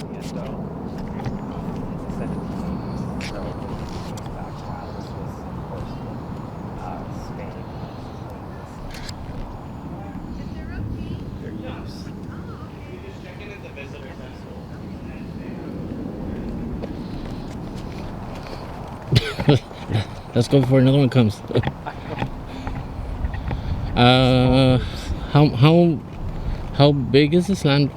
Yeah, so it's a 17, so back while this was, of course, Spain. Their use. Let's go before another one comes. uh, how big is this land,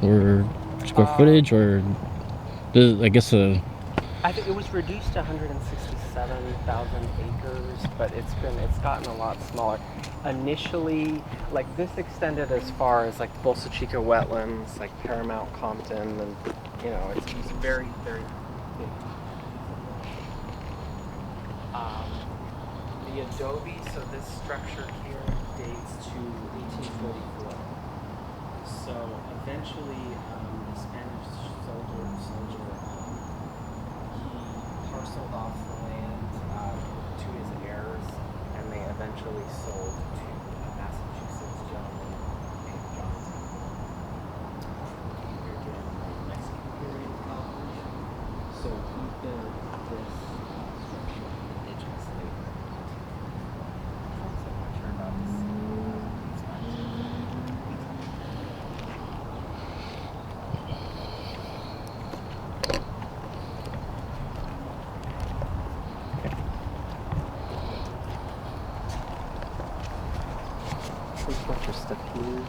or square footage, or I guess I think it was reduced to 167,000 acres, but it's gotten a lot smaller. Initially, like this extended as far as like Bolsa Chica wetlands, like Paramount, Compton, and it's very, very big. The adobe, so this structure here dates to 1844. So eventually, the Spanish soldier he parceled off the land to his heirs, and they eventually sold to a Massachusetts gentleman named John Temple. Here during the Mexican period of California. So he built this structure indigenously. So I'm not sure about this. There's a bunch of stuff here.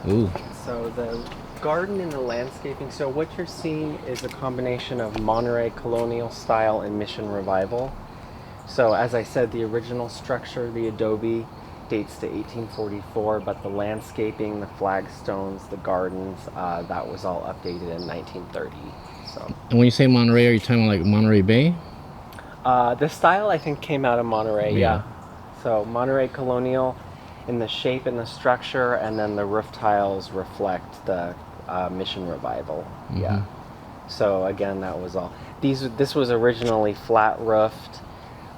ooh. So the garden and the landscaping, so what you're seeing is a combination of Monterey colonial style and Mission Revival. So as I said, the original structure, the adobe, dates to 1844, but the landscaping, the flagstones, the gardens, that was all updated in 1930. So And when you say Monterey, are you talking like Monterey Bay? the style I think came out of Monterey, Yeah. So Monterey colonial in the shape and the structure, and then the roof tiles reflect the Mission Revival. Mm-hmm. Yeah. So again, that was all. This was originally flat roofed,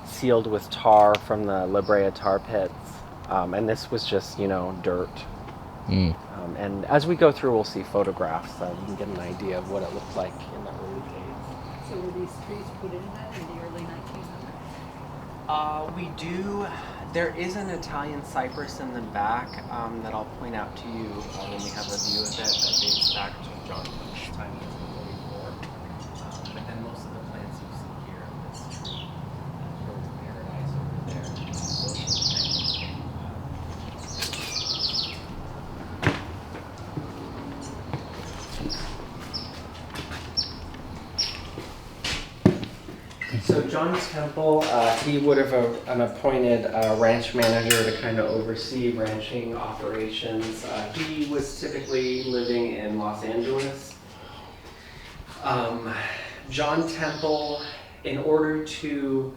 sealed with tar from the La Brea tar pits, and this was just dirt. Mm. And as we go through, we'll see photographs, so you can get an idea of what it looked like in the early days. So were these trees put in that in the early 1900s? We do. There is an Italian cypress in the back that I'll point out to you when we have a view of it that dates back to John Punch's time in 1844. But then most of the plants you see here, this tree, Bird of Paradise over there, those are So John Temple, he would have an appointed ranch manager to kind of oversee ranching operations. He was typically living in Los Angeles. John Temple, in order to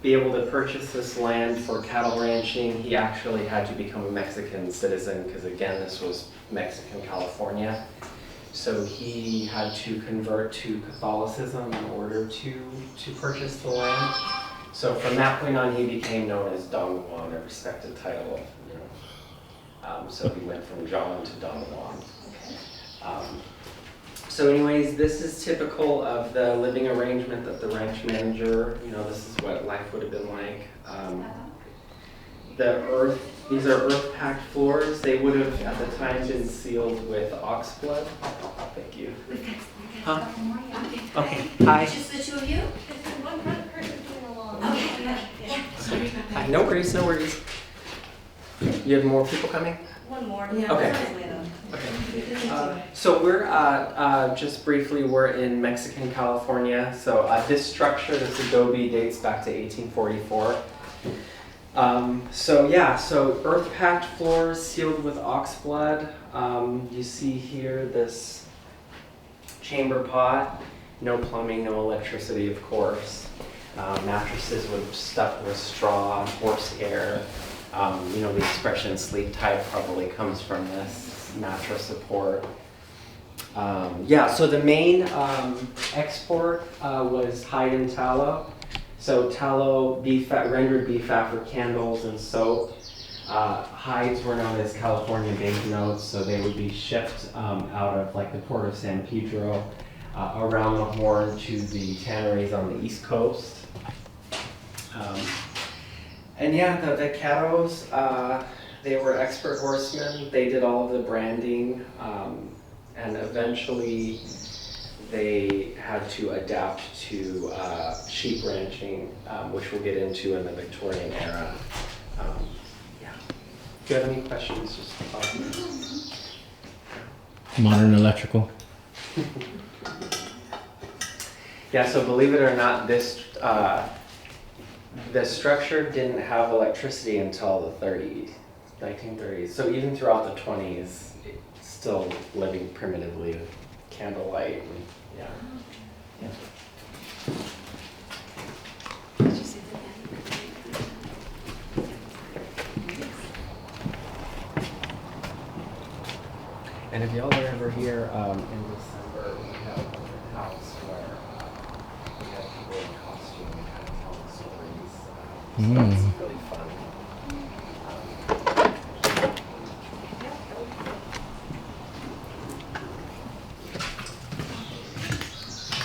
be able to purchase this land for cattle ranching, he actually had to become a Mexican citizen because, again, this was Mexican California. So he had to convert to Catholicism in order to purchase the land. So from that point on, he became known as Don Juan, a respected title. So he went from John to Don Juan. So anyways, this is typical of the living arrangement that the ranch manager, this is what life would have been like. These are earth-packed floors. They would have, at the time, been sealed with ox blood. Thank you. Huh? Okay, hi. Just the two of you? One person doing along. Okay, yeah. Sorry about Hi, no worries, no worries. You have more people coming? One more. Yeah. Okay. So we're, just briefly, we're in Mexican California. So this structure, this adobe, dates back to 1844. So earth-packed floors sealed with ox blood. You see here this chamber pot, no plumbing, no electricity, of course. Mattresses were stuffed with straw, horse hair. The expression sleep tight probably comes from this mattress support. So the main export was hide and tallow. So tallow, beef fat, rendered beef fat for candles and soap. Hides were known as California banknotes, so they would be shipped out of like the port of San Pedro around the Horn to the tanneries on the East Coast. And yeah, the vaqueros, they were expert horsemen. They did all of the branding, and eventually they had to adapt to sheep ranching, which we'll get into in the Victorian era. Yeah. Do you have any questions? Just Modern electrical. Yeah, so believe it or not, this structure didn't have electricity until the 1930s. So even throughout the 20s, it's still living primitively with candlelight. And, yeah. Did you see the And if y'all are ever here in December, we have an open house where we have people in costume and kind of telling stories. So it's really fun.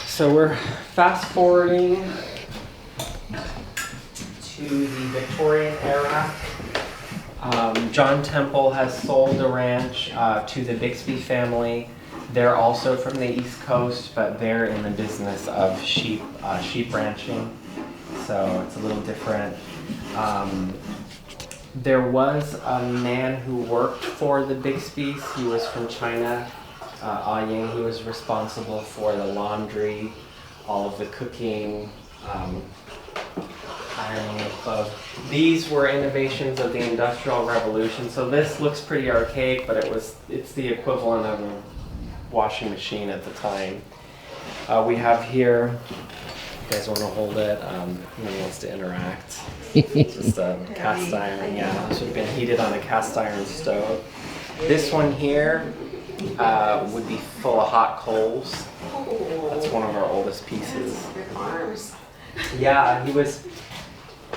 So we're fast forwarding to the Victorian era. John Temple has sold the ranch to the Bixby family. They're also from the East Coast, but they're in the business of sheep ranching. So it's a little different. There was a man who worked for the Bixbys. He was from China. Ying. He was responsible for the laundry, all of the cooking, ironing of clothes. These were innovations of the Industrial Revolution. So this looks pretty archaic, but it's the equivalent of a washing machine at the time. We have here, you guys want to hold it? Who wants to interact? Just a cast iron, yeah. This would have been heated on a cast iron stove. This one here would be full of hot coals. That's one of our oldest pieces. arms? Yeah, he was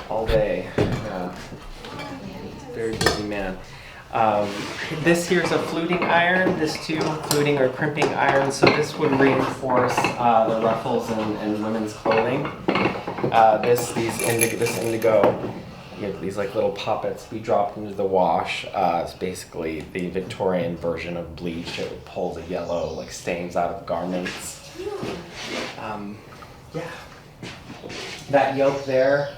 all day. Yeah. Very busy man. This here's a fluting iron. This too, fluting or crimping iron. So this would reinforce the ruffles in women's clothing. This indigo. You have these like little poppets we dropped into the wash. It's basically the Victorian version of bleach. It would pull the yellow like stains out of garments. Yeah. That yoke there,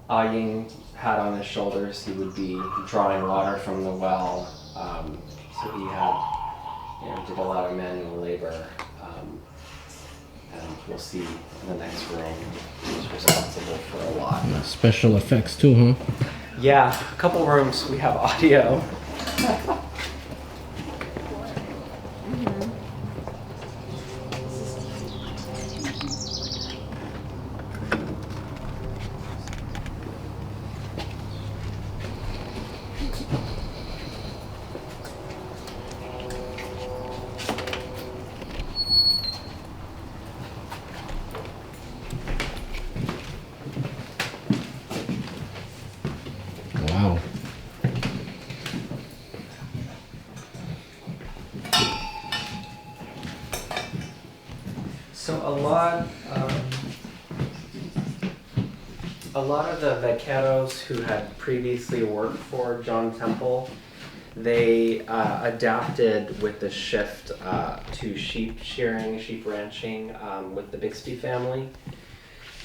Ying had on his shoulders. He would be drawing water from the well. So he had, did a lot of manual labor. And we'll see in the next room, he's responsible for a lot. Special effects too, huh? Yeah, a couple rooms we have audio. Wow. So a lot of the vaqueros who had previously worked for John Temple, they adapted with the shift to sheep shearing, sheep ranching with the Bixby family.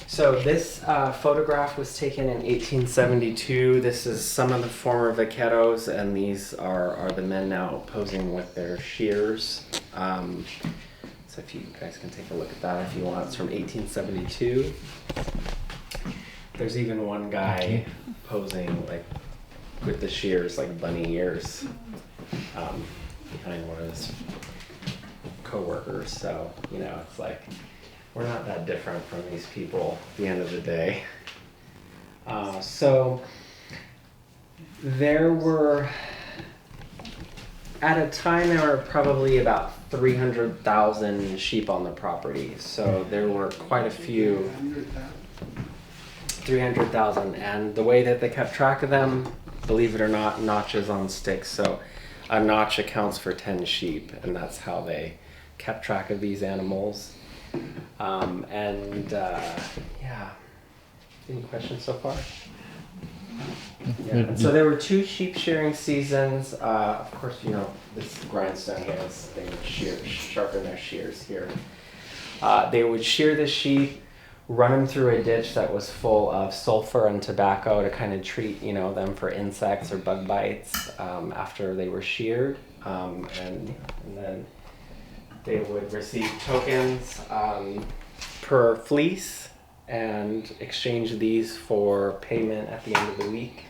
So this photograph was taken in 1872. This is some of the former vaqueros, and these are the men now posing with their shears. So if you guys can take a look at that if you want. It's from 1872. There's even one guy posing like with the shears, like bunny ears, behind one of his co-workers. So, it's like, we're not that different from these people at the end of the day. So there were, at a time, there were probably about 300,000 sheep on the property. So there were quite a few 300,000. And the way that they kept track of them, believe it or not, notches on sticks. So a notch accounts for 10 sheep, and that's how they kept track of these animals. Yeah. Any questions so far? Yeah. And so there were 2 sheep shearing seasons. Of course, you know, this grindstone here is they would sharpen their shears here. They would shear the sheep, run them through a ditch that was full of sulfur and tobacco to kind of treat, you know, them for insects or bug bites after they were sheared. And then they would receive tokens per fleece and exchange these for payment at the end of the week.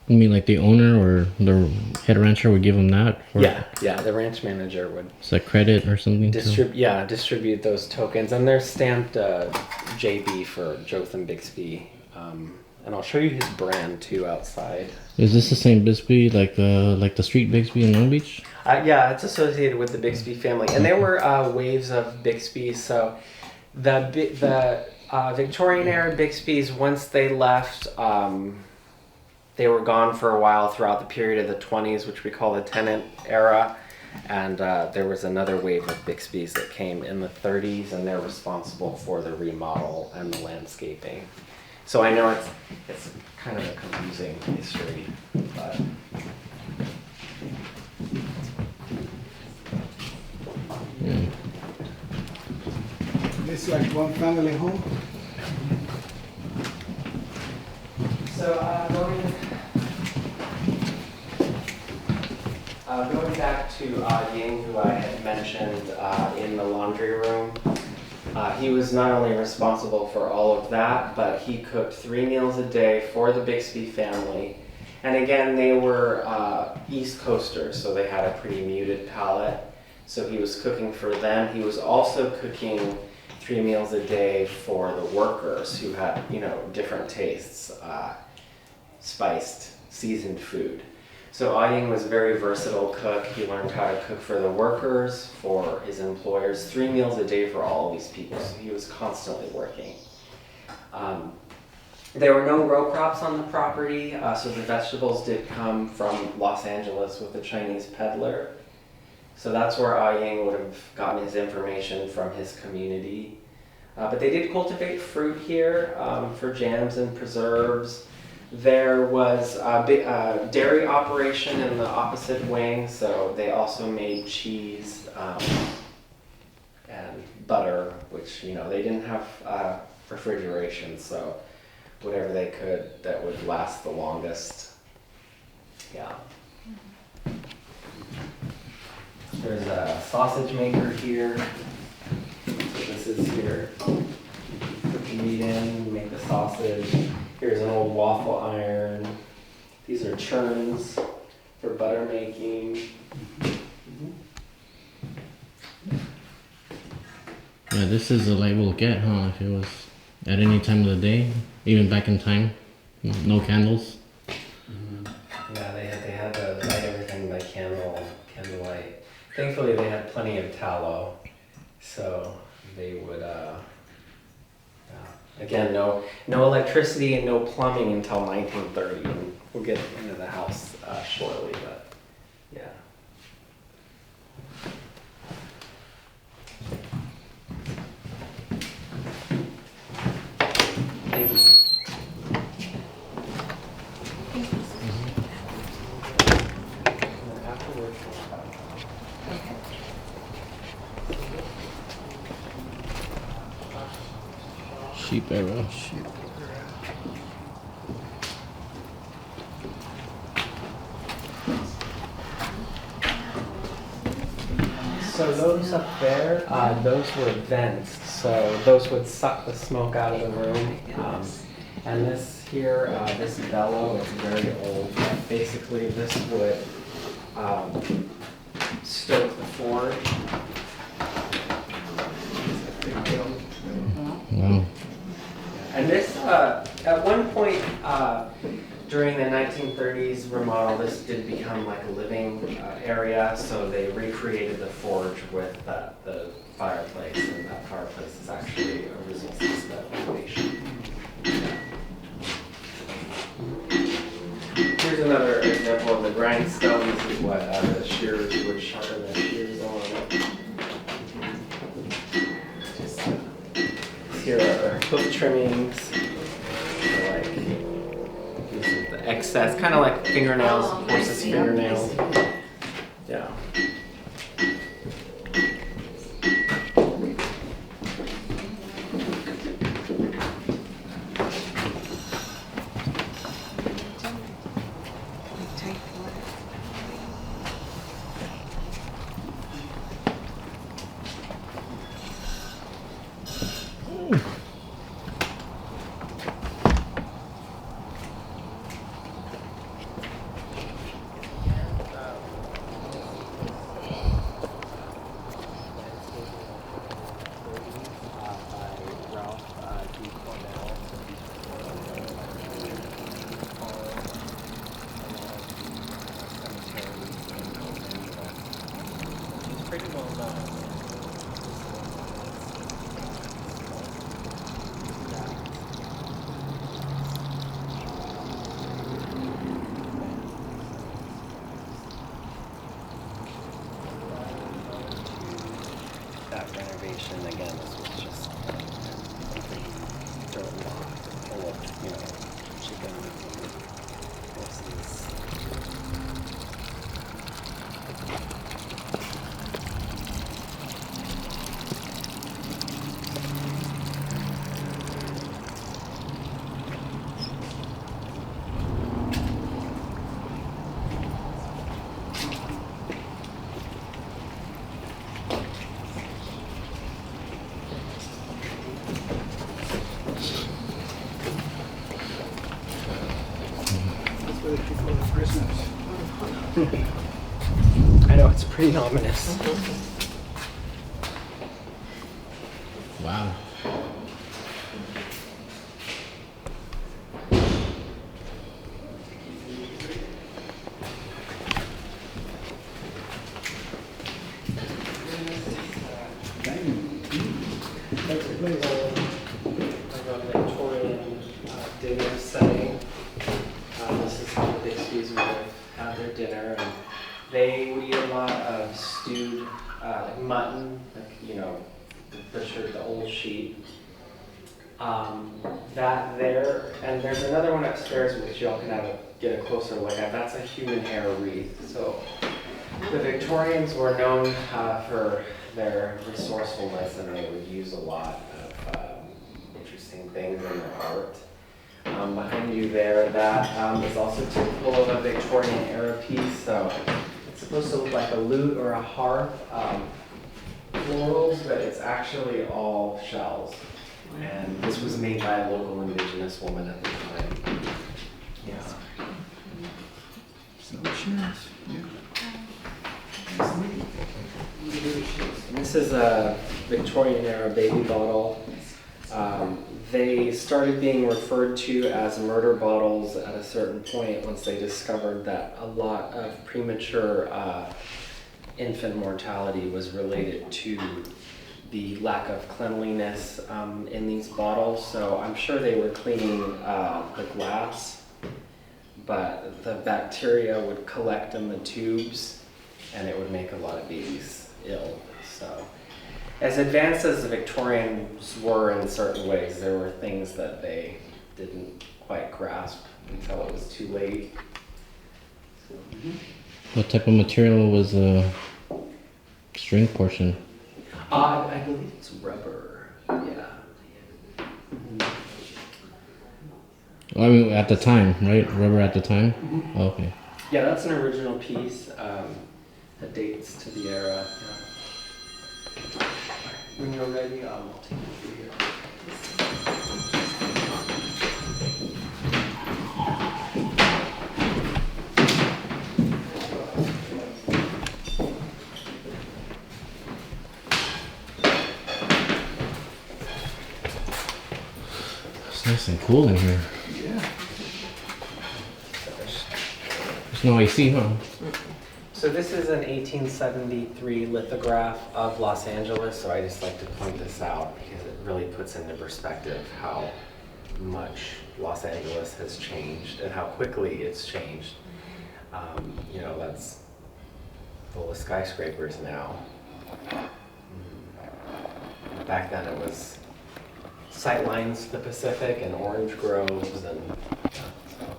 You mean like the owner or the head rancher would give them that? Or Yeah, the ranch manager would is that credit or something? distribute those tokens, and they're stamped JB for Jotham Bixby. And I'll show you his brand too outside. Is this the same Bixby like the street Bixby in Long Beach? Yeah, it's associated with the Bixby family, and there were waves of Bixbys. So the Victorian era Bixbys, once they left, they were gone for a while throughout the period of the 20s, which we call the tenant era. And there was another wave of Bixbys that came in the 30s, and they're responsible for the remodel and the landscaping. So I know it's kind of a confusing history, but It's like one family home. so going back to Ying, who I had mentioned in the laundry room, he was not only responsible for all of that, but he cooked 3 meals a day for the Bixby family. And again, they were East Coasters, so they had a pretty muted palate. So he was cooking for them. He was also cooking 3 meals a day for the workers who had, you know, different tastes, spiced, seasoned food. So Aying was a very versatile cook. He learned how to cook for the workers, for his employers, 3 meals a day for all of these people. So he was constantly working. There were no row crops on the property, so the vegetables did come from Los Angeles with a Chinese peddler. So that's where Aying would have gotten his information from his community. But they did cultivate fruit here for jams and preserves. There was a big dairy operation in the opposite wing, so they also made cheese and butter, which, you know, they didn't have refrigeration, so whatever they could that would last the longest. Yeah. There's a sausage maker here. So this is here. Put the meat in, make the sausage. Here's an old waffle iron. These are churns for butter making. Yeah, this is the light we'll get, huh? If it was at any time of the day, even back in time, no candles. Yeah, they had to light everything by candlelight. Thankfully, they had plenty of tallow, so they would. Again, no electricity and no plumbing until 1930, and we'll get into the house shortly, but yeah. Thank you. Afterwards, Sheep era. so those up there, those were vents. So those would suck the smoke out of the room. And this here, this bellow is very old. Basically, this would stoke the forge. Wow. And this, at one point during the 1930s remodel, this did become like a living area, so they recreated the forge with the fireplace, and that fireplace is actually a resistance that hoof trimmings, so like this is the excess, kind of like fingernails, horse's fingernails. Yeah. Pretty well known. That renovation again, this was just a complete dirt lot full of, chicken and horses. That's what they call it prisoners. I know, it's pretty ominous. Wow. That's the place. Like a Victorian dinner setting. This is how the Bixby's would have their dinner, and they would eat a lot of stewed like mutton, the butchered, the old sheep. That there, and there's another one upstairs which y'all can get a closer look at. That's a human hair wreath. So the Victorians were known for their resourcefulness, and they would use a lot of interesting things in their art. Behind you there, that is also typical of a Victorian era piece. So it's supposed to look like a lute or a harp, florals, but it's actually all shells. And this was made by a local indigenous woman at the time. Yeah. So cheers. Yeah. And this is a Victorian era baby bottle. They started being referred to as murder bottles at a certain point once they discovered that a lot of premature infant mortality was related to the lack of cleanliness in these bottles. So I'm sure they were cleaning the glass, but the bacteria would collect in the tubes and it would make a lot of babies ill. So as advanced as the Victorians were in certain ways, there were things that they didn't quite grasp until it was too late. What type of material was the string portion? I believe it's rubber. Yeah. Well, I mean, at the time, right? Rubber at the time? Oh, okay. Yeah, that's an original piece that dates to the era. Yeah. When you're ready, I'll take you through here. It's nice and cool in here. Yeah. There's no AC, huh? So this is an 1873 lithograph of Los Angeles, so I just like to point this out because it really puts into perspective how much Los Angeles has changed and how quickly it's changed. That's full of skyscrapers now. Back then it was sight lines to the Pacific and orange groves, and so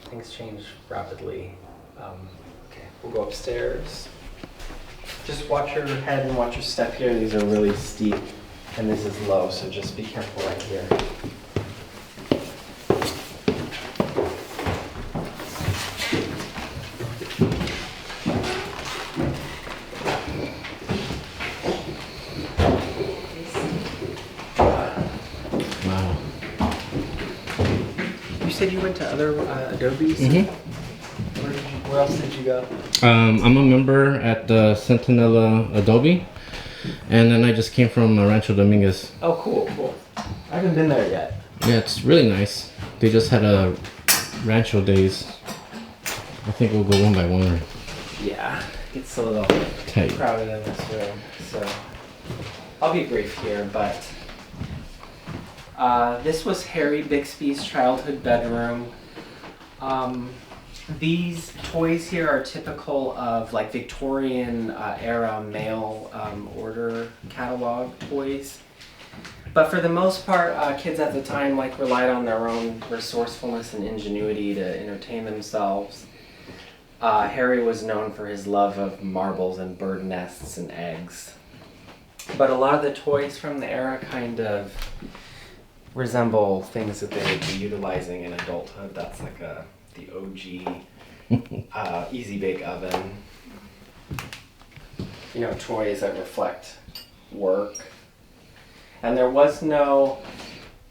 things change rapidly. Okay, we'll go upstairs. Just watch your head and watch your step here. These are really steep, and this is low, so just be careful right here. Wow. You said you went to other Adobes? Mhm. Where else did you go? I'm a member at the Centinela Adobe, and then I just came from Rancho Dominguez. Oh, cool, cool. I haven't been there yet. Yeah, it's really nice. They just had a Rancho Days. I think we'll go one by one. Yeah, it's a little Tight. crowded in this room, so I'll be brief here, but this was Harry Bixby's childhood bedroom. These toys here are typical of like Victorian era mail order catalog toys. But for the most part, kids at the time like relied on their own resourcefulness and ingenuity to entertain themselves. Harry was known for his love of marbles and bird nests and eggs. But a lot of the toys from the era kind of resemble things that they would be utilizing in adulthood. That's like the OG easy bake oven. You know, toys that reflect work. And there was no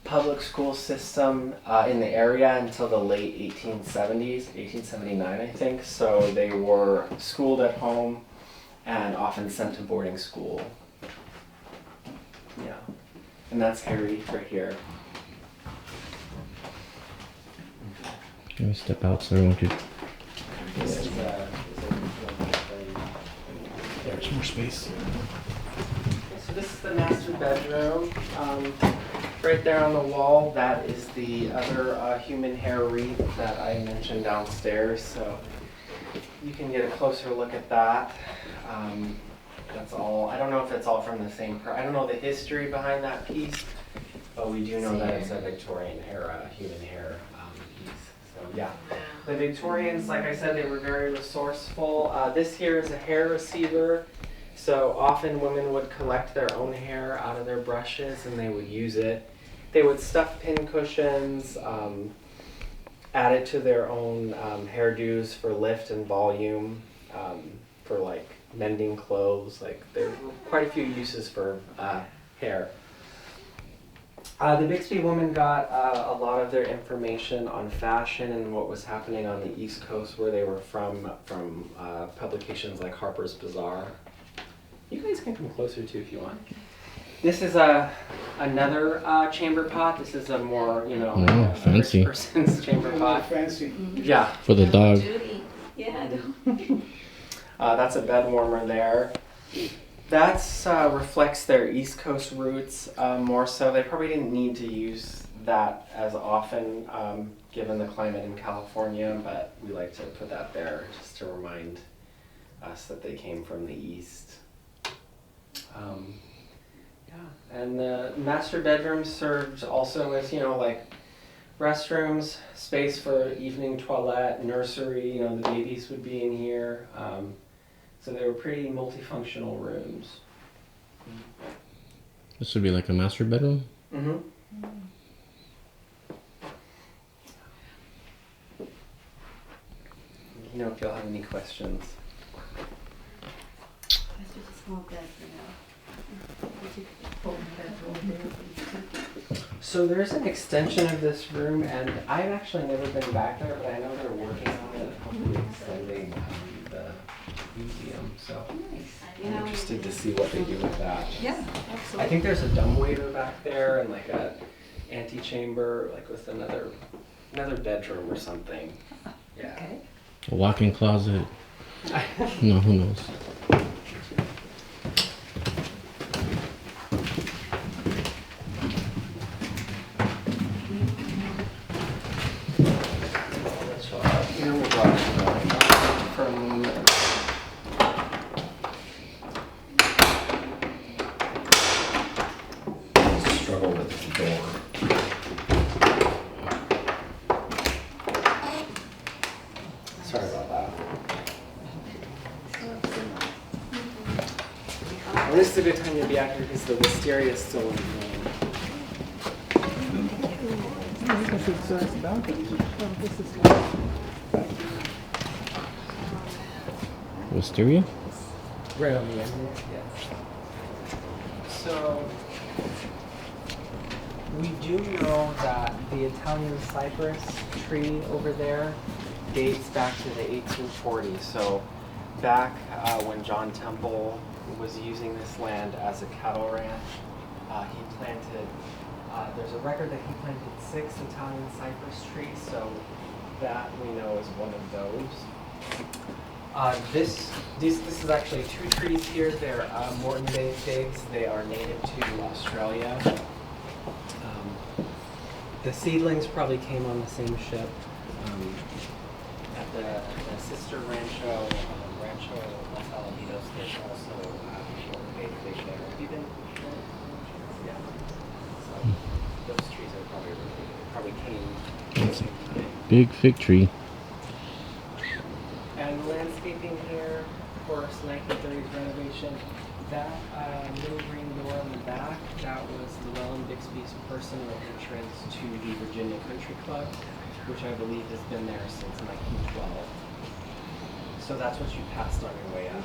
public school system in the area until the late 1870s, 1879 I think. So they were schooled at home and often sent to boarding school. Yeah, and that's Harry right here. Let me step out so I want you. There's more space. So this is the master bedroom. Right there on the wall, that is the other human hair wreath that I mentioned downstairs. So you can get a closer look at that. That's all. I don't know if it's all from the same. I don't know the history behind that piece, but we do know that it's a Victorian era human hair piece. So yeah, the Victorians, like I said, they were very resourceful. This here is a hair receiver. So often women would collect their own hair out of their brushes and they would use it. They would stuff pin cushions, add it to their own hairdos for lift and volume, for like mending clothes. Like there were quite a few uses for hair. The Bixby woman got a lot of their information on fashion and what was happening on the East Coast where they were from publications like Harper's Bazaar. You guys can come closer too if you want. This is another chamber pot. This is a more, you know, Oh, fancy. rich person's chamber pot. Fancy. Yeah, For the dog. Judy. Yeah, I know. that's a bed warmer there. That's reflects their East Coast roots more so. They probably didn't need to use that as often given the climate in California, but we like to put that there just to remind us that they came from the East. Yeah, and the master bedroom served also with, you know, like restrooms, space for evening toilette, nursery, you know, the babies would be in here. So they were pretty multifunctional rooms. This would be like a master bedroom. Mm-hmm. You know, if y'all have any questions. That's just a small bed for now. Would you pull the bedroom there? So there's an extension of this room, and I've actually never been back there, but I know they're working on it, hopefully extending the museum. So I'm interested to see what they do with that. Yeah, I absolutely. think there's a dumbwaiter back there and like a antechamber, like with another bedroom or something. Yeah. Okay. A walk-in closet. No, who knows? So here we'll go from struggle with the door. And this is a good time to be out here because the wisteria is still in bloom. Wisteria? Right on the end, yes. So, we do know that the Italian cypress tree over there dates back to the 1840s. So, back when John Temple was using this land as a cattle ranch, he planted, there's a record that he planted 6 Italian cypress trees, so that we know is one of those. This is actually 2 trees here. They're Moreton Bay figs. They are native to Australia. The seedlings probably came on the same ship. At the sister Rancho Los Cerritos, there's also Moreton Bay fig there. Have you been there? Yeah. So those trees are probably came at the same time. Big fig tree. And the landscaping here, of course, 1930s renovation. That little green door in the back, that was Llewellyn Bixby's personal entrance to the Virginia Country Club, which I believe has been there since 1912. So that's what you passed on your way out.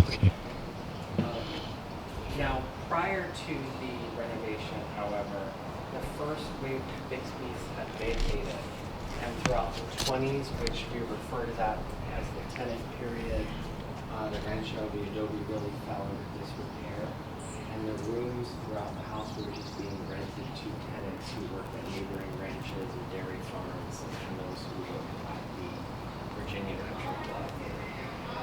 Okay. Now, prior to the renovation, however, the first wave of Bixby's had vacated. And throughout the 20s, which we refer to that as the tenant period, the Rancho, the adobe really fell into disrepair. And the rooms throughout the house were just being rented to tenants who worked at neighboring ranches and dairy farms and those who worked at the Virginia Country Club.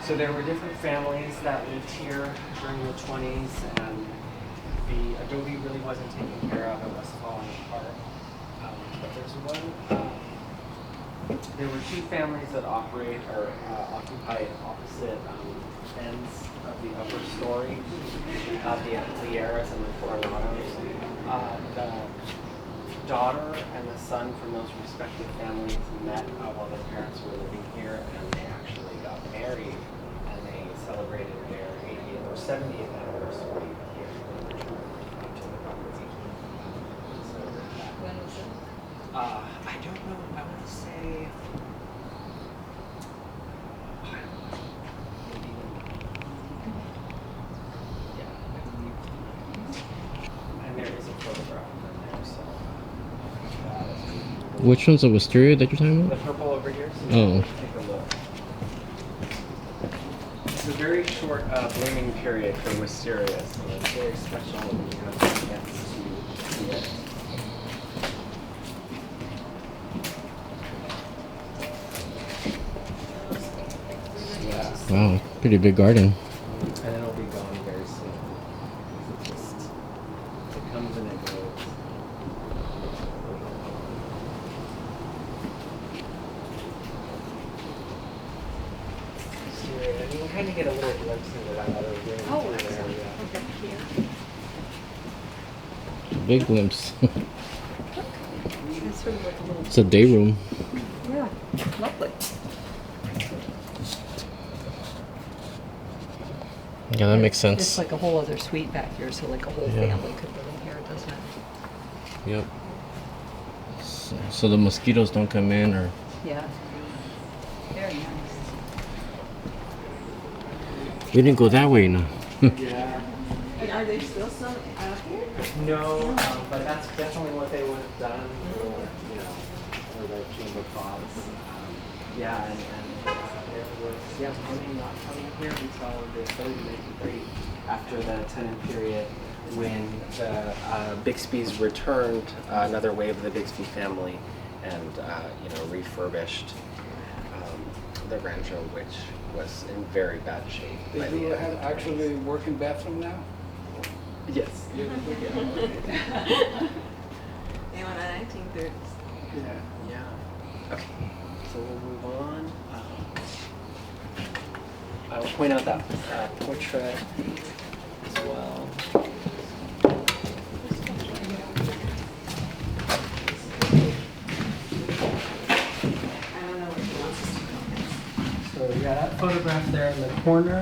So there were different families that lived here during the 20s, and the adobe really wasn't taken care of. It was falling apart. But there's there were 2 families that operate or occupy opposite ends of the upper story, the Lieras and the Coronados. The daughter and the son from those respective families met while their parents were living here, and they actually got married, and they celebrated their 80th or 70th anniversary here to the property. So, When was it? I don't know. I want to say. Maybe. Yeah, I believe. And there is a photograph of them there, so. Which one's the wisteria that you're talking The about? purple over here. So Oh. take a look. It's a very short blooming period for wisteria, so it's very special when you have a chance to see it. Yeah. Wow, pretty big garden. And it'll be gone very soon. It comes and it goes. And you can kind of get a little glimpse into that other room. Oh, through there, excellent. yeah. Okay, here. Big glimpse. It's sort of like a little. It's a day room. Yeah, lovely. Yeah, that makes It's sense. like a whole other suite back here, so like a whole Yeah. family could live in here, doesn't it? Yep. So the mosquitoes don't come in, or Yeah. Very nice. we didn't go that way, no. Yeah. And are there still some out here? No, but that's definitely what they would have done for, for the chamber pots. Yeah, and there was, money not coming here until the 1930, after the tenant period, when the Bixby's returned, another wave of the Bixby family, and, refurbished the Rancho, which was in very bad shape. by They the do end of have the actually working bathroom now? 20s. Yes. They went on 1930s. Yeah. Okay. So we'll move on. I will point out that portrait as well. I don't know what she wants us to call So yeah, that photograph there in the corner.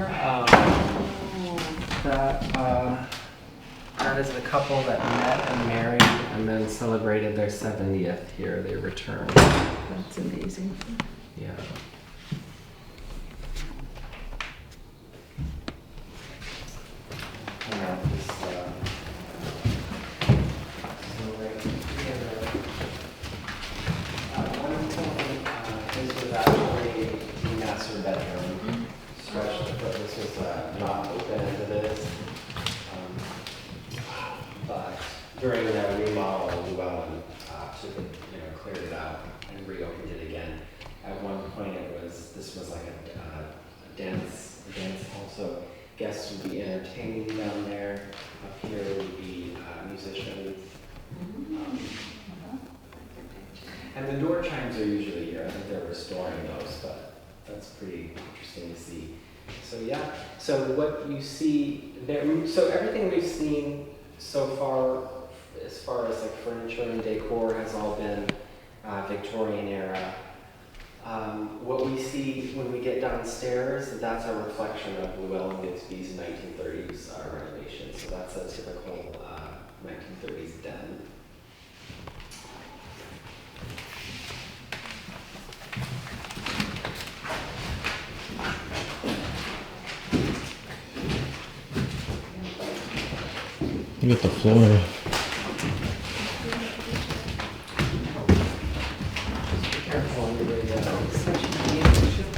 The that is the couple that met and married and then celebrated their 70th here. They returned. That's amazing. Yeah. Yeah, this, so right here, one point, this was actually the master bedroom. Stretched, but this was not open as it is. But during the remodel, Llewellyn took it, cleared it out and reopened it again. At one point, this was like a dance hall, so guests would be entertaining down there. Up here would be musicians. And the door chimes are usually here. I think they're restoring those, but that's pretty interesting to see. So yeah, so what you see there, so everything we've seen so far, as far as like furniture and decor, has all been Victorian era. What we see when we get downstairs, that's a reflection of Llewellyn Bixby's 1930s renovation. So that's a typical 1930s den. Look at the floor. Careful on your way down. Such a beautiful place.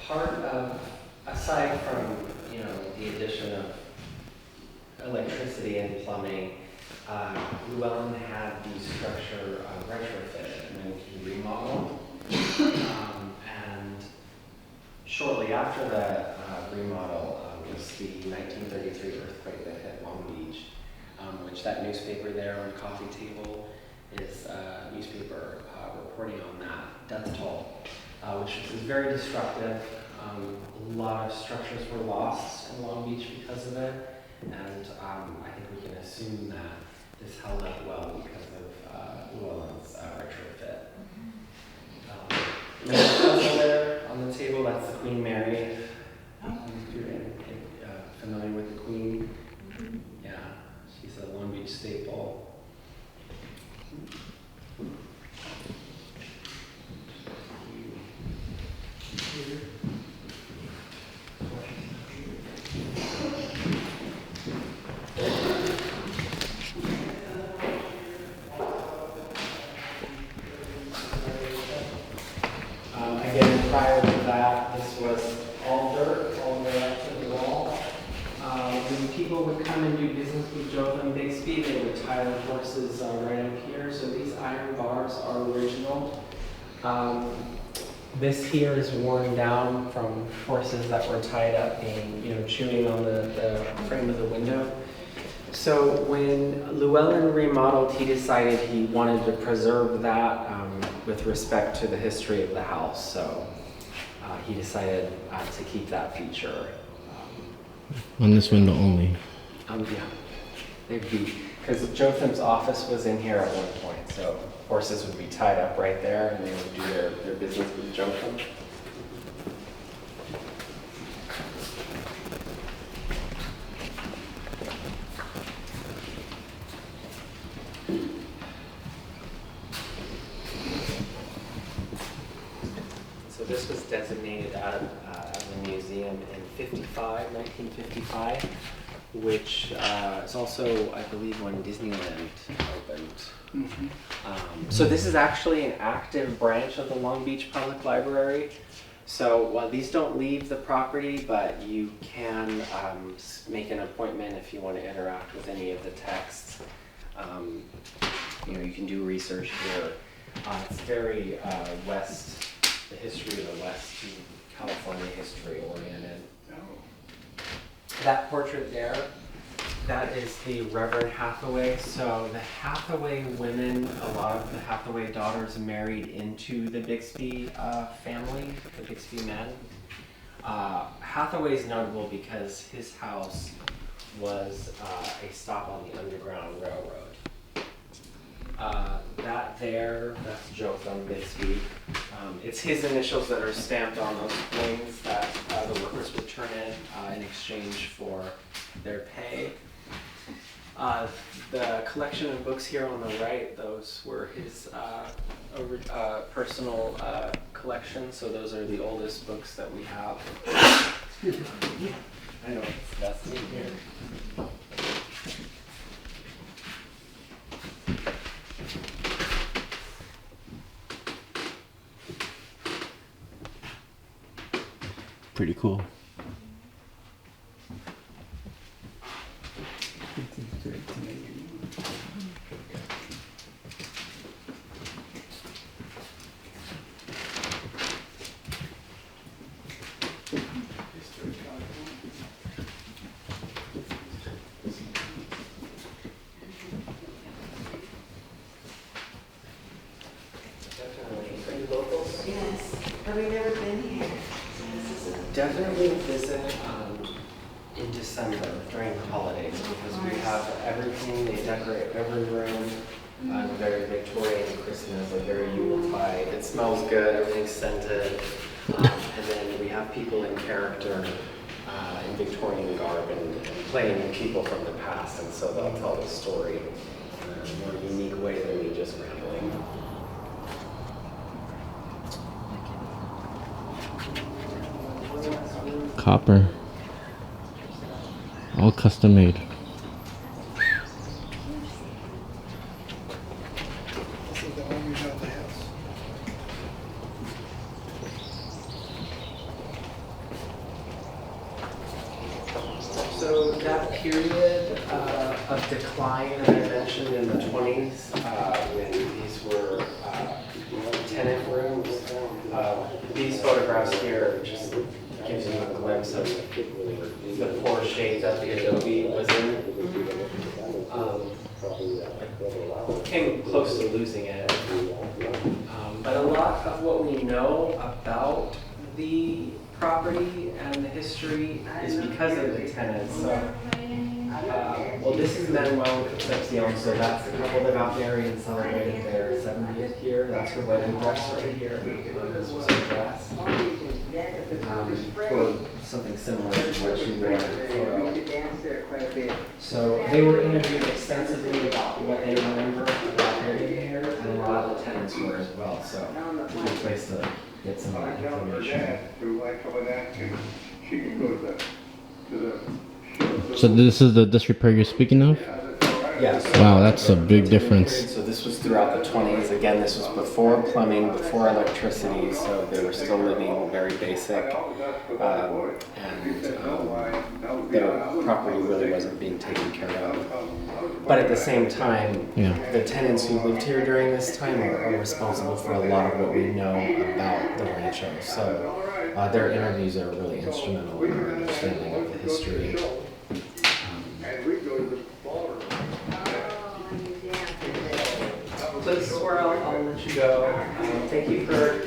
Part of, aside from, the addition of electricity and plumbing, Llewellyn had the structure retrofitted when he remodeled. And shortly after the remodel was the 1933 earthquake that hit Long Beach, which that newspaper there on the coffee table is a newspaper reporting on that death toll, which is very destructive. A lot of structures were lost in Long Beach because of it, and I think we can assume that this held up well because of Llewellyn's retrofit. There's a puzzle there on the table, that's the Queen Mary. If you're familiar with the Queen, yeah, she's a Long Beach staple. Again, prior to that, this was all dirt all the way up to the wall. When people would come and do business with Jotham Bixby, they would tie their horses right up here. So these iron bars are original. This here is worn down from horses that were tied up being, chewing on the frame of the window. So when Llewellyn remodeled, he decided he wanted to preserve that with respect to the history of the house. So he decided to keep that feature. On this window only. Yeah, they'd be, because Jotham's office was in here at one point, so horses would be tied up right there and they would do their business with Jotham. So this was designated as a museum in 1955, which is also, I believe, when Disneyland opened. Mm-hmm. So this is actually an active branch of the Long Beach Public Library. So while these don't leave the property, but you can make an appointment if you want to interact with any of the texts. You can do research here. It's very West, the history of the West, California history oriented. That portrait there, that is the Reverend Hathaway. So the Hathaway women, a lot of the Hathaway daughters married into the Bixby family, the Bixby men. Hathaway's notable because his house was a stop on the Underground Railroad. That there, that's Jotham Bixby. It's his initials that are stamped on those coins that the workers would turn in exchange for their pay. The collection of books here on the right, those were his personal collection, so those are the oldest books that we have. I know it's dusty here. Pretty cool. Yes. Have we never been here? Definitely visit in December during the holidays because we have everything. They decorate every room. Very Victorian Christmas, like very Yuletide. It smells good. Everything's scented. And then we have people in character in Victorian garb and playing people from the past, and so they'll tell the story in a more unique way than me just rambling. Copper. All custom made. This is the owner of the house. So that period of decline that I mentioned in the 20s, when these were tenant rooms, these photographs here just gives you a glimpse of the poor shape that the adobe was in. Came close to losing it. But a lot of what we know about the property and the history is because of the tenants. So, well, this is Manuel Concepcion, so that's the couple that got married and celebrated their 70th year. That's her wedding dress right here. This was her dress. For something similar to what she wore in the photo. So they were interviewed extensively about what they remember about living here, and a lot of the tenants were as well. So it's a good place to get some more information. So this is the disrepair you're speaking of? Yeah. Wow, that's a big difference. So this was throughout the 20s. Again, this was before plumbing, before electricity, so they were still living very basic. Their property really wasn't being taken care of. But at the same time, the tenants who lived here during this time are responsible for a lot of what we know about the rancho. So their interviews are really instrumental in our understanding of the history. So this is where I'll let you go. Thank you for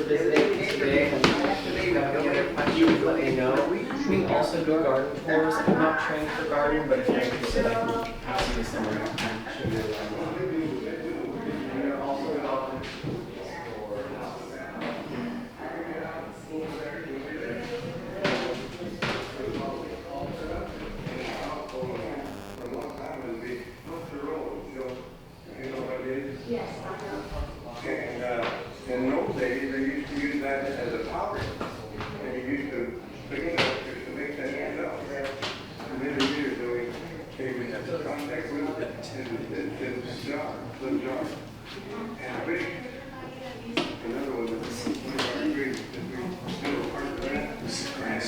visiting today. And if you have any other questions, let me know. We also do garden tours. I'm not trained for garden, but if you're interested, I can pass you to someone who can show you around. And you're also welcome to explore. Yes, I know. And in those days, they used to use that as a powder. And you used to pick it up just to make that yourself. And then the years, they came in that contact with it, in this jar, little jar. And big. Another one was one of our ingredients that we still part of that. This is grass.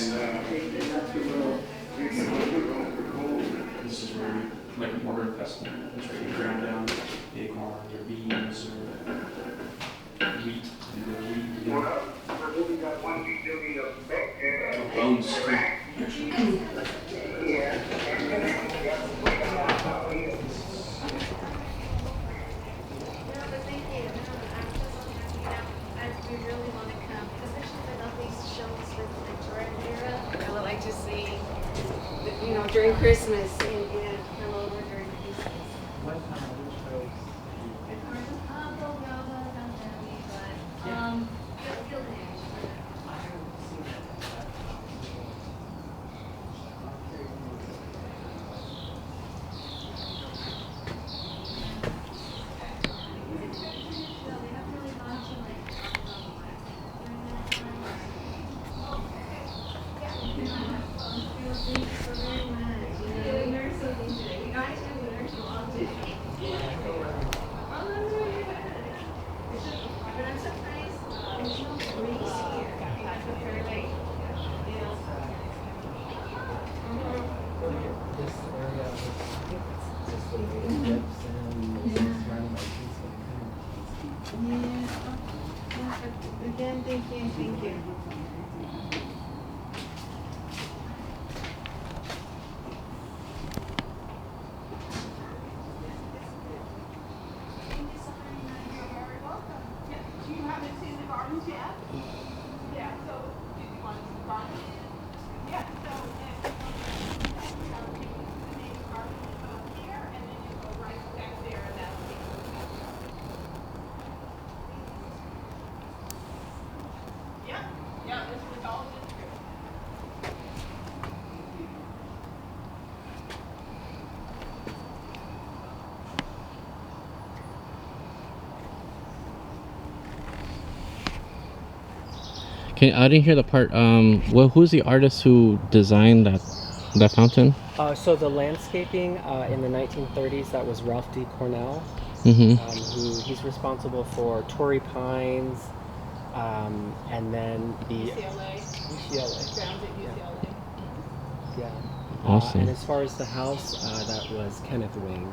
This is where we, like a mortar and pestle, that's where you ground down acorn or beans or wheat. And the wheat, Well, we got one we still need a back there. bones too. We really want to come, especially with all these shows with the Victorian era. I would like to see, during Christmas and come over during Christmas. What shows? Again, thank you, thank you. You haven't seen the gardens yet? Yeah, so did you want to see the gardens? Yeah, so if you go to the main garden here, and then you go right back there, and that'll take you. Yeah, yeah, this was all been through. Okay, I didn't hear the part. Well, who's the artist who designed that fountain? So the landscaping in the 1930s, that was Ralph D. Cornell. He's responsible for Torrey Pines, and then the UCLA, UCLA. grounds at UCLA. Yeah. Awesome. And as far as the house, that was Kenneth Wing,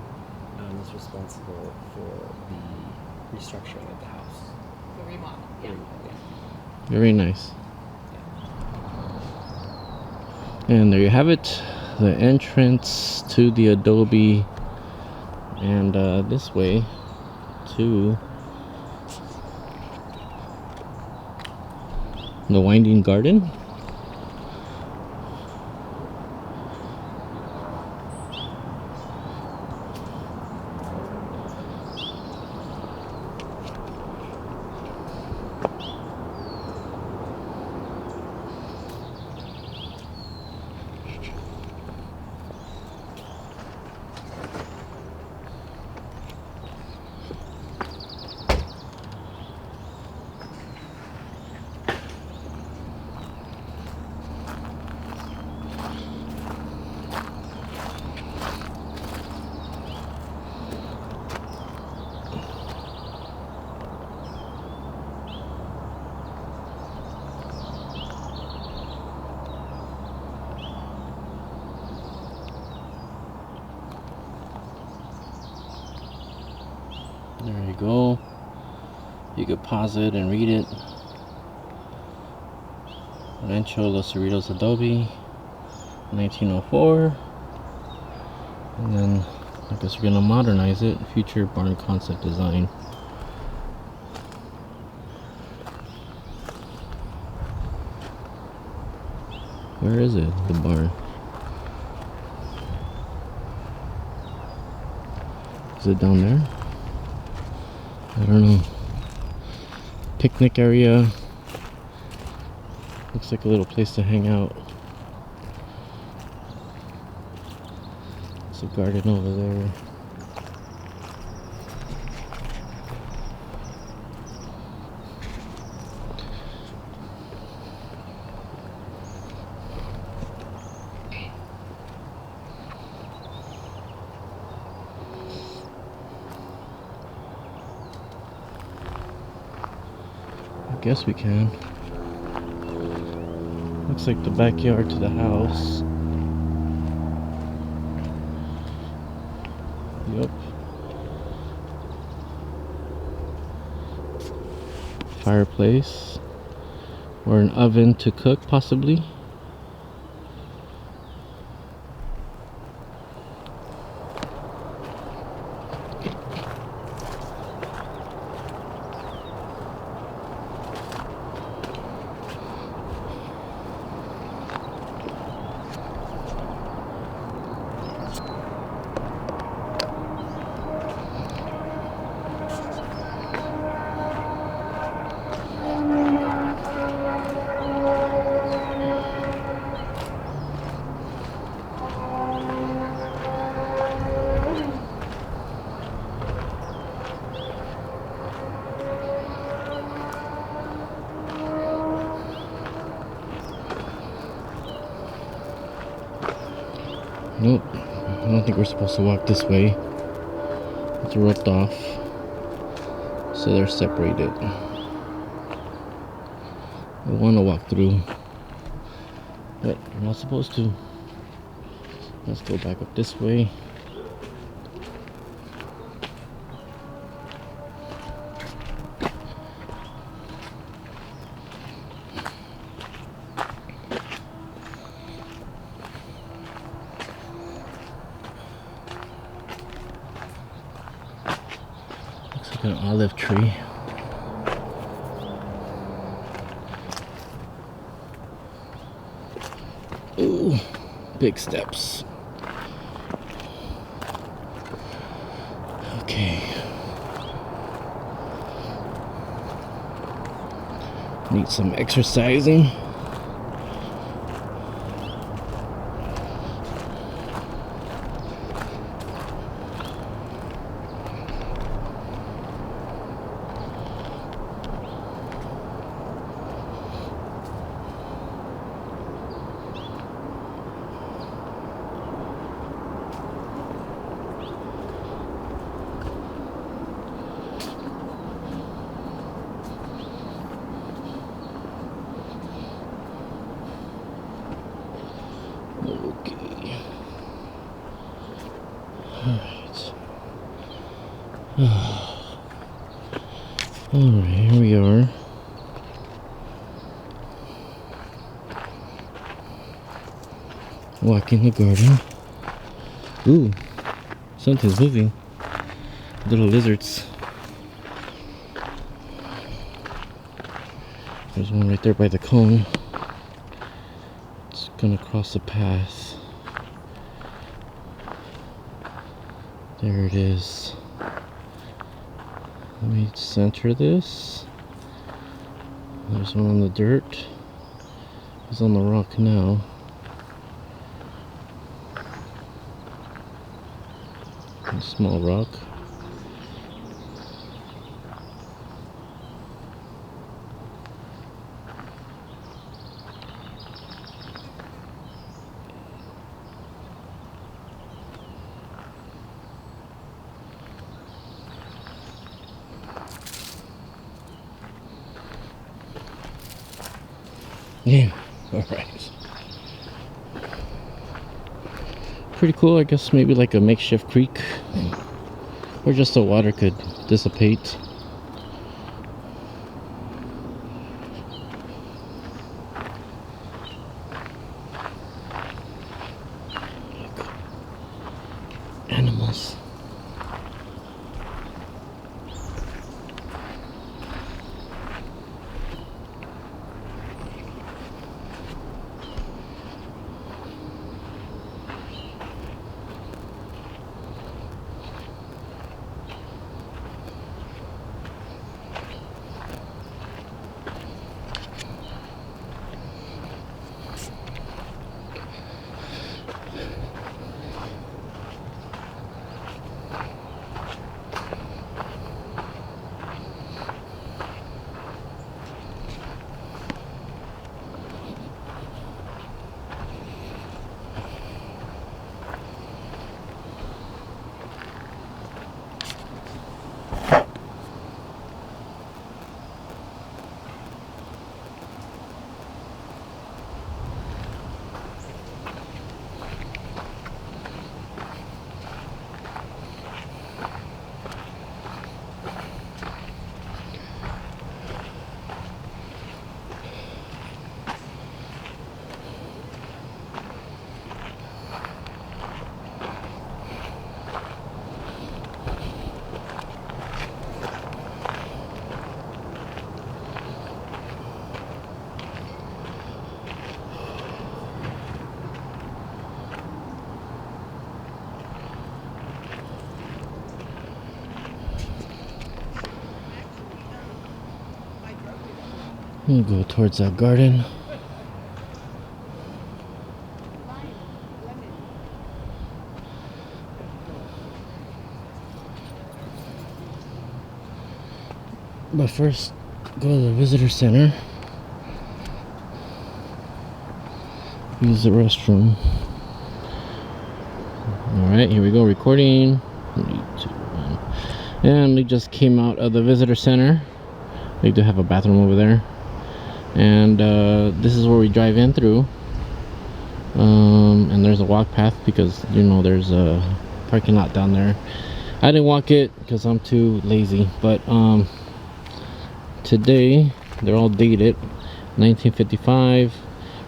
was responsible for the restructuring of the house. The remodel, yeah. Very nice. And there you have it, the entrance to the adobe, and this way to the winding garden. There you go. You could pause it and read it. Rancho Los Cerritos Adobe, 1904. And then I guess we're gonna modernize it. Future barn concept design. Where is it? The barn. Is it down there? I don't know. Picnic area. Looks like a little place to hang out. There's a garden over there. I guess we can. Looks like the backyard to the house. Yep. Fireplace. Or an oven to cook, possibly. Nope. I don't think we're supposed to walk this way. It's roped off. So they're separated. I want to walk through, but we're not supposed to. Let's go back up this way. Looks like an olive tree. Ooh, big steps. Okay. Need some exercising. Okay. Alright. Alright, here we are. Walking the garden. Ooh, something's moving. Little lizards. There's one right there by the cone. It's gonna cross the path. There it is. Let me center this. There's one on the dirt. He's on the rock now. A small rock. Yeah, alright. Pretty cool, I guess maybe like a makeshift creek. Or just the water could dissipate. Look. Animals. We'll go towards that garden. But first, go to the visitor center. Use the restroom. Alright, here we go, recording. 3, 2, 1. And we just came out of the visitor center. They do have a bathroom over there. And this is where we drive in through. And there's a walk path because, you know, there's a parking lot down there. I didn't walk it because I'm too lazy. But today, they're all dated. 1955,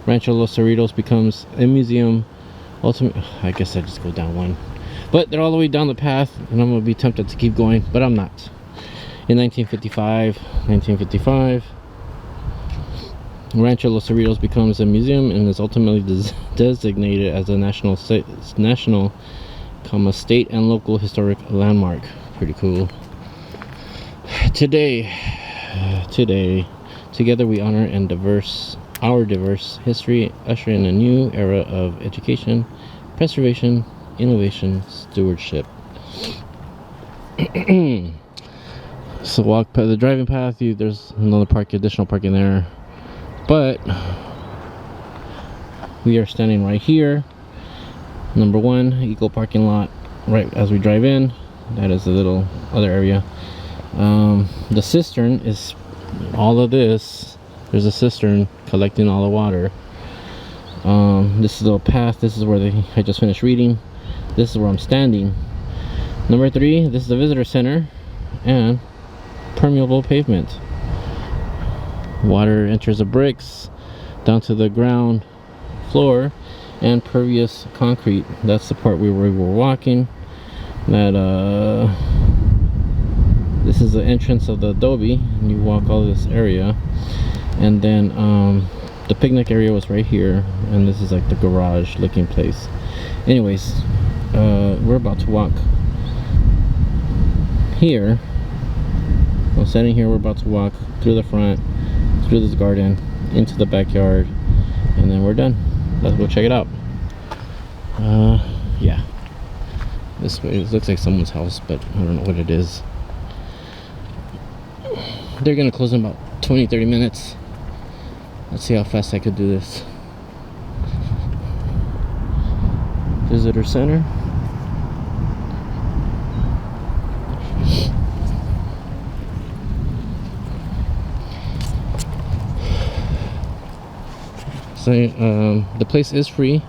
Rancho Los Cerritos becomes a museum. I guess I just go down one, but they're all the way down the path, and I'm gonna be tempted to keep going, but I'm not. In 1955, Rancho Los Cerritos becomes a museum and is ultimately designated as a national, state and local historic landmark. Pretty cool. Today, together we honor and our diverse history, usher in a new era of education, preservation, innovation, stewardship. So walk by the driving path. There's another additional parking there, but we are standing right here. Number 1, eco parking lot. Right as we drive in, that is a little other area. The cistern is all of this. There's a cistern collecting all the water. This is the path. This is where I just finished reading. This is where I'm standing. Number 3, this is the visitor center and permeable pavement. Water enters the bricks down to the ground floor and pervious concrete. That's the part where we were walking. This is the entrance of the adobe, and you walk all this area. And then the picnic area was right here, and this is like the garage looking place. Anyways, we're about to walk here. I'm standing here. We're about to walk through the front, through this garden, into the backyard, and then we're done. Let's go check it out. Yeah, this way. It looks like someone's house, but I don't know what it is. They're gonna close in about 20-30 minutes. Let's see how fast I could do this. Visitor center. So the place is free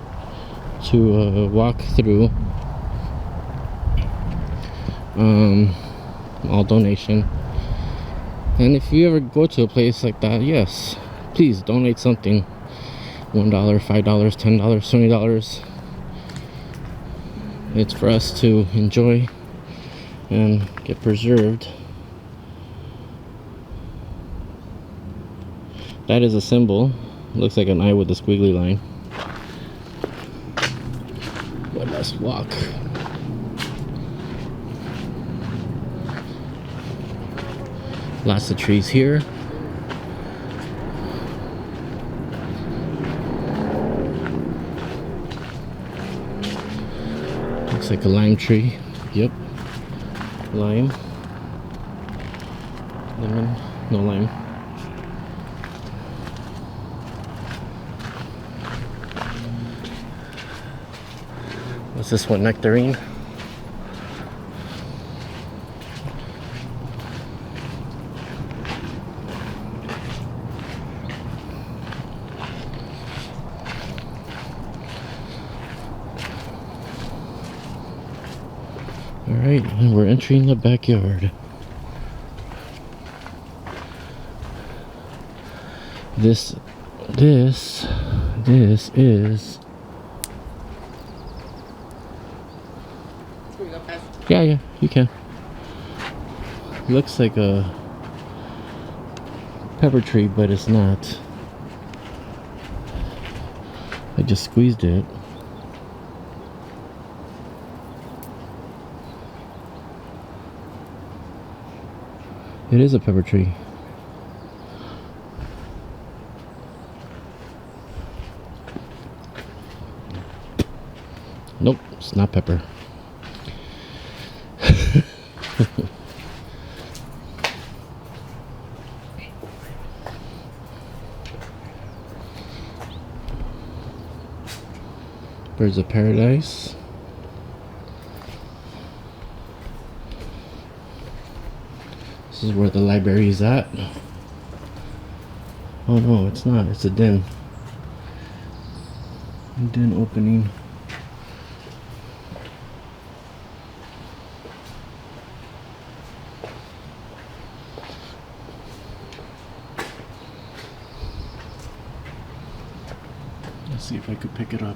to walk through. All donation. And if you ever go to a place like that, yes, please donate something. $1, $5, $10, $20. It's for us to enjoy and get preserved. That is a symbol. Looks like an eye with a squiggly line. But let's walk. Lots of trees here. Looks like a lime tree. Yep. Lime. Lemon. No lime. What's this one? Nectarine? Alright, and we're entering the backyard. This is... Yeah, you can. Looks like a pepper tree, but it's not. I just squeezed it. It is a pepper tree. Nope, it's not pepper. Birds of paradise. is where the library is at. Oh no, it's not. It's a den. Den opening. Let's see if I could pick it up.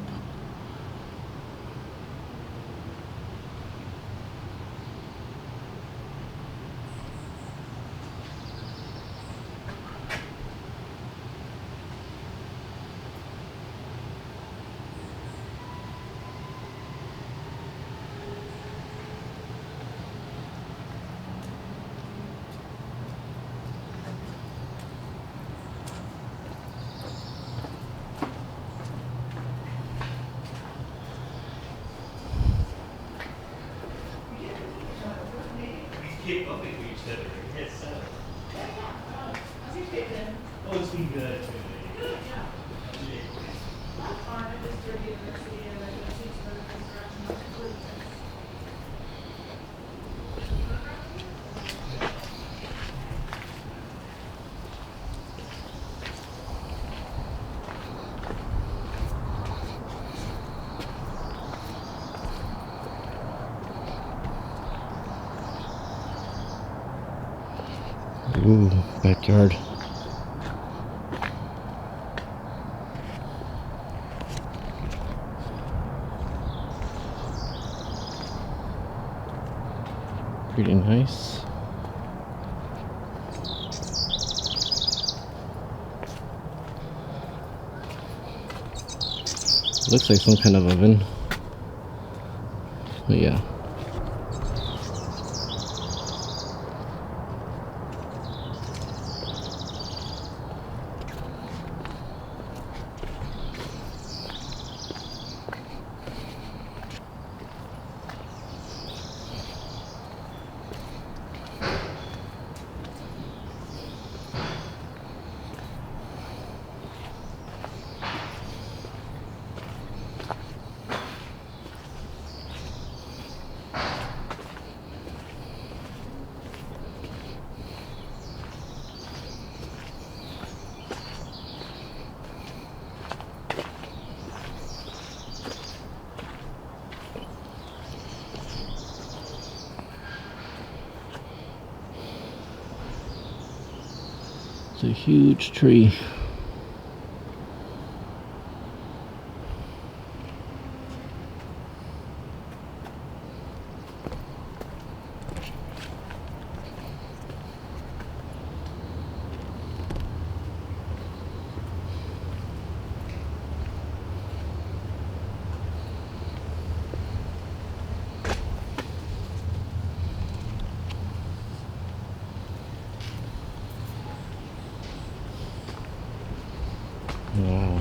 Ooh, backyard. Pretty nice. Looks like some kind of oven. But yeah. It's a huge tree. Wow.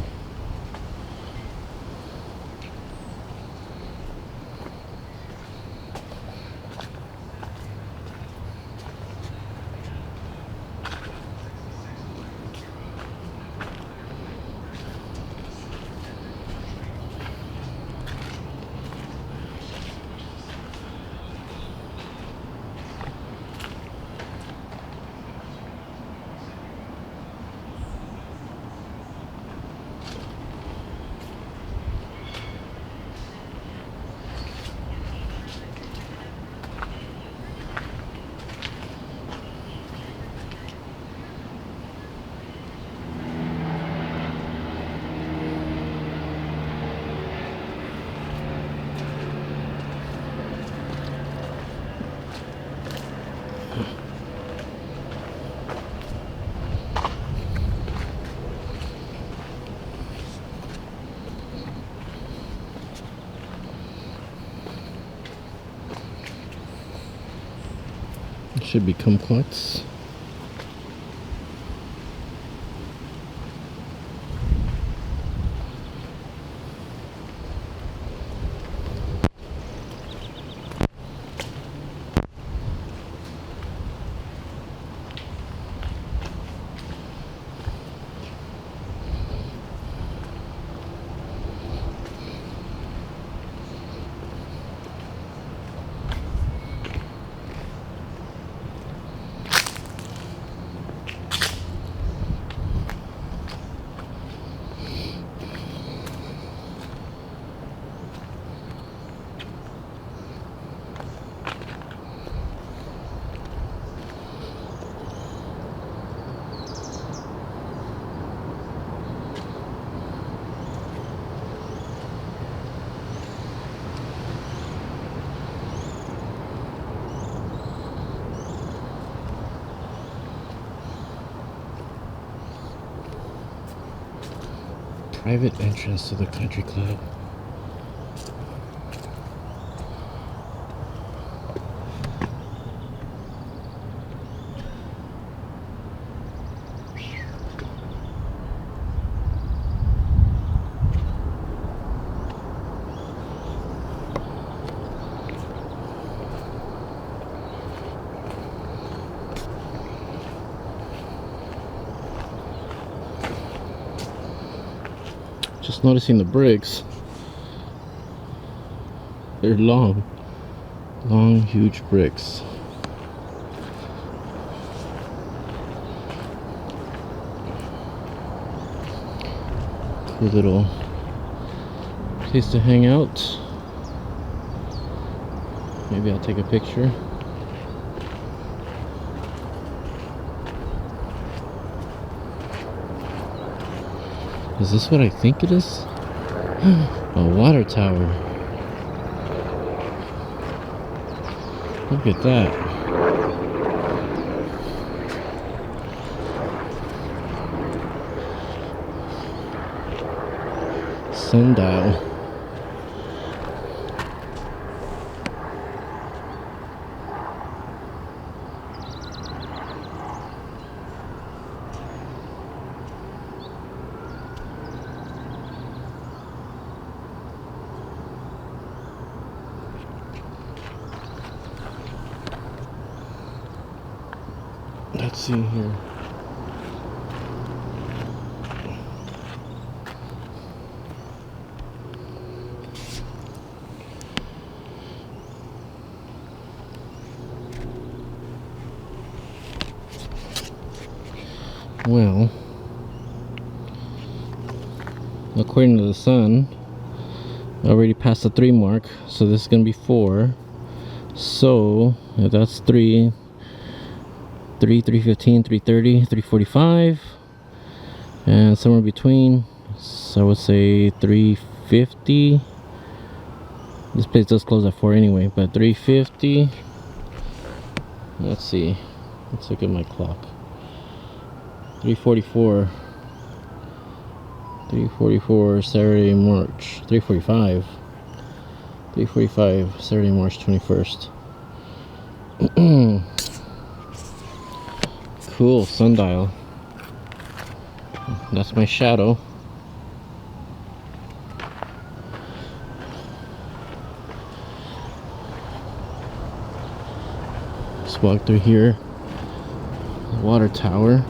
Should be kumquats. Private entrance to the country club. Just noticing the bricks. They're long, huge bricks. Cool little place to hang out. Maybe I'll take a picture. Is this what I think it is? A water tower. Look at that. Sundial. Let's see here. Well, according to the sun, I already passed the 3 mark, so this is gonna be 4. So if that's 315, 330, 345, and somewhere between, so I would say 350. This place does close at 4 anyway, but 350. Let's see, let's look at my clock. 344 Saturday, March 345 Saturday, March 21st. Cool sundial. That's my shadow. Just walk through here. Water tower.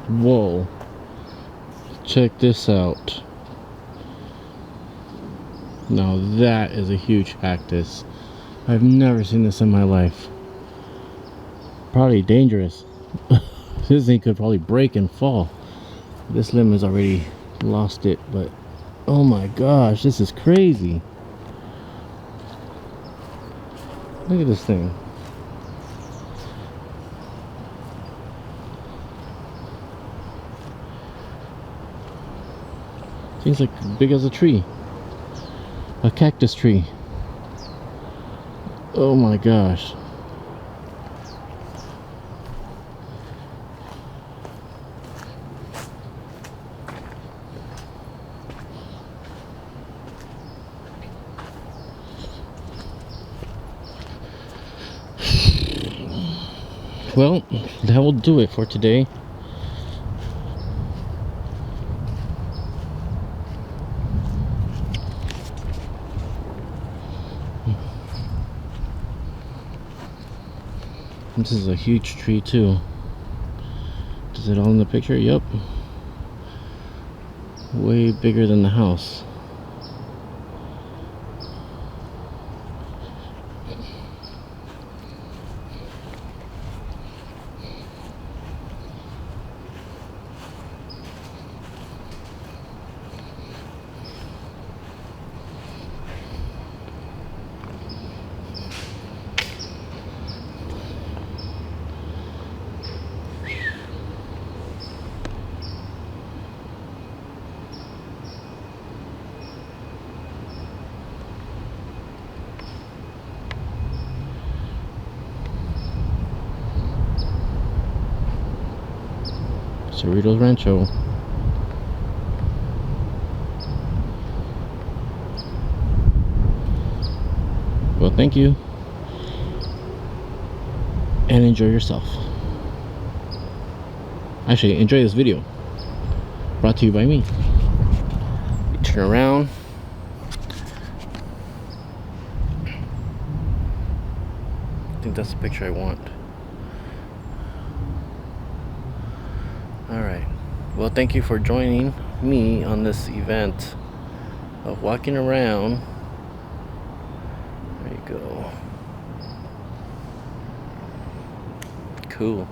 Whoa, check this out. Now that is a huge cactus. I've never seen this in my life. Probably dangerous. This thing could probably break and fall. This limb has already lost it, but oh my gosh, this is crazy. Look at this thing. Thing's like big as a tree. A cactus tree. Oh my gosh. Well, that will do it for today. This is a huge tree too. Is it all in the picture? Yep. Way bigger than the house. Cerritos Rancho. Well, thank you. And enjoy yourself. Actually, enjoy this video. Brought to you by me. Turn around. I think that's the picture I want. Alright. Well, thank you for joining me on this event of walking around. There you go. Cool.